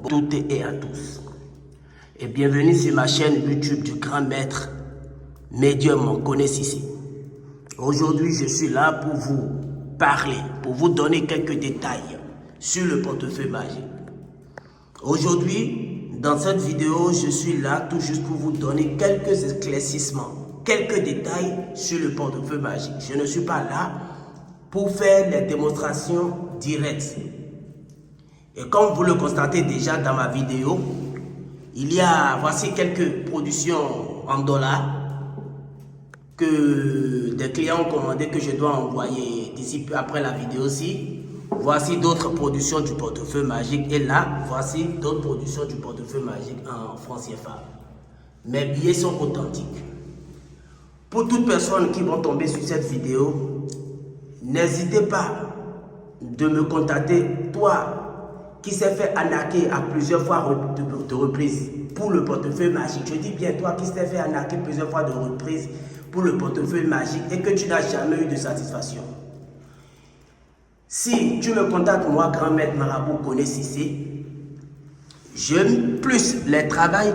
Toutes et à tous. Et bienvenue sur ma chaîne YouTube du grand maître médium Koné Cissé. Aujourd'hui, je suis là pour vous parler, pour vous donner quelques détails sur le portefeuille magique. Aujourd'hui, dans cette vidéo, je suis là tout juste pour vous donner quelques éclaircissements, quelques détails sur le portefeuille magique. Je ne suis pas là pour faire les démonstrations directes. Et comme vous le constatez déjà dans ma vidéo, voici quelques productions en dollars que des clients ont commandé que je dois envoyer d'ici peu après la vidéo aussi. Voici d'autres productions du portefeuille magique et là, voici d'autres productions du portefeuille magique en francs CFA. Mes billets sont authentiques. Pour toute personne qui va tomber sur cette vidéo, n'hésitez pas de me contacter, toi qui s'est fait arnaquer à plusieurs fois de reprises pour le portefeuille magique. Je dis bien toi qui s'est fait arnaquer plusieurs fois de reprises pour le portefeuille magique et que tu n'as jamais eu de satisfaction. Si tu me contactes, moi, grand maître marabout Koné Cissé, j'aime plus les travails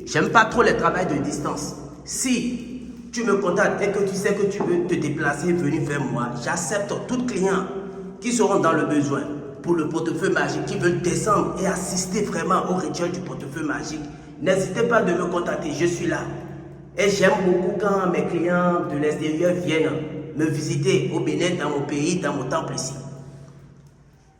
j'aime pas trop les travails de distance. Si tu me contactes et que tu sais que tu veux te déplacer, venir vers moi, j'accepte tout client qui seront dans le besoin pour le portefeuille magique, qui veulent descendre et assister vraiment au rituel du portefeuille magique. N'hésitez pas de me contacter, je suis là. Et j'aime beaucoup quand mes clients de l'extérieur viennent me visiter au Bénin, dans mon pays, dans mon temple ici.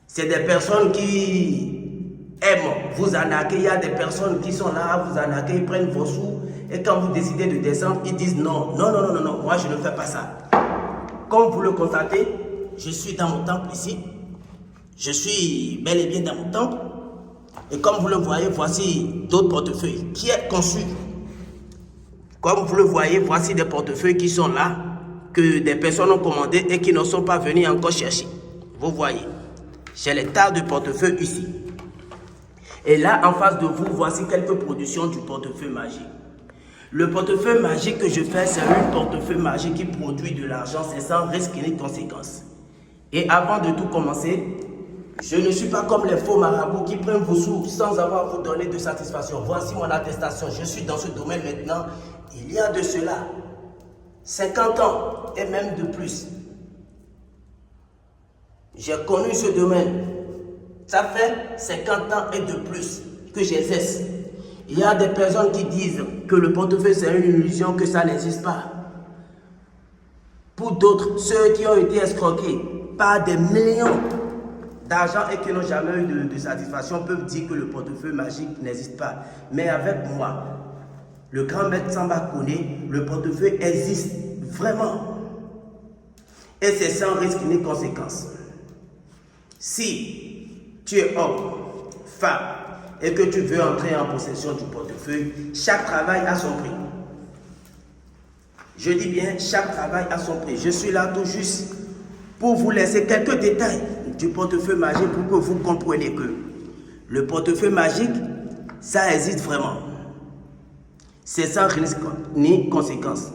C'est des personnes qui aiment vous arnaquer. Il y a des personnes qui sont là à vous arnaquer, ils prennent vos sous et quand vous décidez de descendre, ils disent non, moi je ne fais pas ça. Comme vous le constatez, je suis dans mon temple ici. Je suis bel et bien dans mon temple. Et comme vous le voyez, voici d'autres portefeuilles qui est conçu. Comme vous le voyez, voici des portefeuilles qui sont là, que des personnes ont commandé et qui ne sont pas venues encore chercher. Vous voyez, j'ai les tas de portefeuilles ici. Et là, en face de vous, voici quelques productions du portefeuille magique. Le portefeuille magique que je fais, c'est un portefeuille magique qui produit de l'argent, c'est sans risque ni conséquence. Et avant de tout commencer, je ne suis pas comme les faux marabouts qui prennent vos sous sans avoir vous donner de satisfaction. Voici mon attestation. Je suis dans ce domaine maintenant. Il y a de cela 50 ans et même de plus. J'ai connu ce domaine. Ça fait 50 ans et de plus que j'exerce. Il y a des personnes qui disent que le portefeuille c'est une illusion, que ça n'existe pas. Pour d'autres, ceux qui ont été escroqués par des millions d'argent et qui n'ont jamais eu de satisfaction peuvent dire que le portefeuille magique n'existe pas. Mais avec moi, le grand maître Samba Koné, le portefeuille existe vraiment. Et c'est sans risque ni conséquence. Si tu es homme, femme, et que tu veux entrer en possession du portefeuille, chaque travail a son prix. Je dis bien, chaque travail a son prix. Je suis là tout juste pour vous laisser quelques détails du portefeuille magique pour que vous compreniez que le portefeuille magique, ça existe vraiment. C'est sans risque ni conséquence.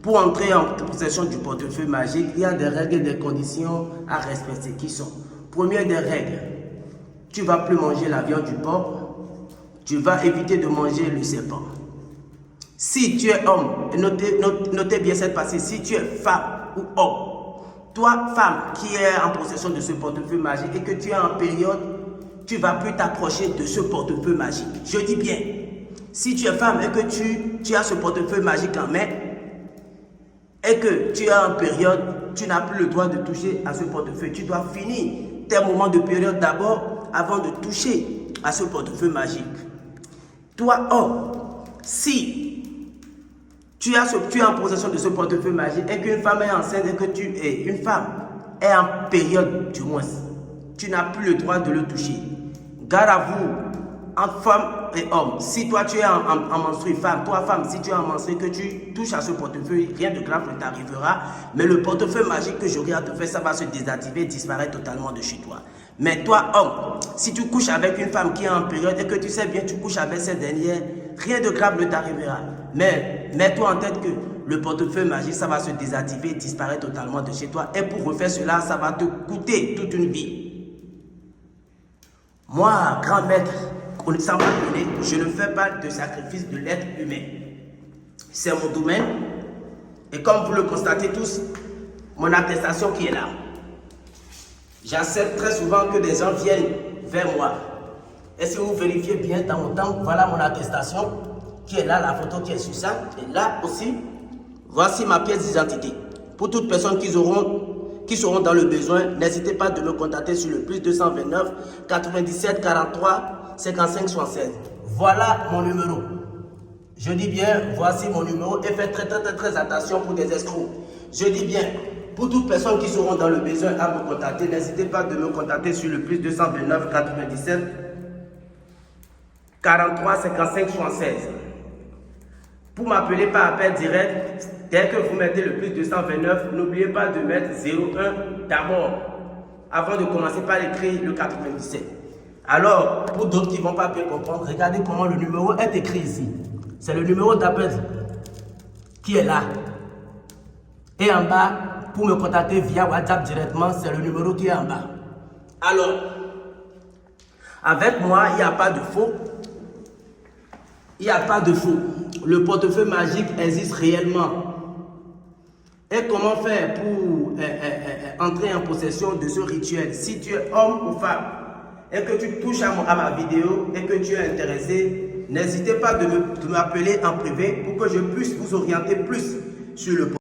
Pour entrer en possession du portefeuille magique, il y a des règles et des conditions à respecter qui sont: première des règles, tu ne vas plus manger la viande du porc, tu vas éviter de manger le serpent. Si tu es homme, notez bien cette partie, si tu es femme ou homme, toi, femme qui est en possession de ce portefeuille magique et que tu es en période, tu ne vas plus t'approcher de ce portefeuille magique. Je dis bien, si tu es femme et que tu as ce portefeuille magique en main et que tu es en période, tu n'as plus le droit de toucher à ce portefeuille. Tu dois finir tes moments de période d'abord avant de toucher à ce portefeuille magique. Toi, homme, si tu es en possession de ce portefeuille magique et qu'une femme est enceinte et que une femme est en période du moins, tu n'as plus le droit de le toucher. Garde à vous, entre femme et homme. Si toi tu es en menstruée, femme, toi femme, si tu es en menstruée, que tu touches à ce portefeuille, rien de grave ne t'arrivera. Mais le portefeuille magique que j'aurai à te faire, ça va se désactiver, disparaître totalement de chez toi. Mais toi, homme, si tu couches avec une femme qui est en période et que tu sais bien tu couches avec cette dernière, rien de grave ne t'arrivera. Mais mets-toi en tête que le portefeuille magique, ça va se désactiver, disparaître totalement de chez toi. Et pour refaire cela, ça va te coûter toute une vie. Moi, grand maître, connaissant ma donnée, je ne fais pas de sacrifice de l'être humain. C'est mon domaine. Et comme vous le constatez tous, mon attestation qui est là. J'accepte très souvent que des gens viennent vers moi. Et si vous vérifiez bien dans mon temps, voilà mon attestation qui est là, la photo qui est sur ça. Et là aussi, voici ma pièce d'identité. Pour toutes personnes qui seront dans le besoin, n'hésitez pas de me contacter sur le plus 229 97 43 55 76. Voilà mon numéro. Je dis bien, voici mon numéro et faites très attention pour des escrocs. Je dis bien, pour toutes personnes qui seront dans le besoin à me contacter, n'hésitez pas de me contacter sur le plus 229 97 43 55 76. Pour m'appeler par appel direct, dès que vous mettez le plus 229, n'oubliez pas de mettre 01 d'abord, avant de commencer par écrire le 97. Alors, pour d'autres qui ne vont pas bien comprendre, regardez comment le numéro est écrit ici. C'est le numéro d'appel qui est là. Et en bas, pour me contacter via WhatsApp directement, c'est le numéro qui est en bas. Alors, avec moi, il n'y a pas de faux. Il n'y a pas de faux. Le portefeuille magique existe réellement. Et comment faire pour entrer en possession de ce rituel? Si tu es homme ou femme et que tu touches à ma vidéo et que tu es intéressé, n'hésitez pas de m'appeler en privé pour que je puisse vous orienter plus sur le portefeuille.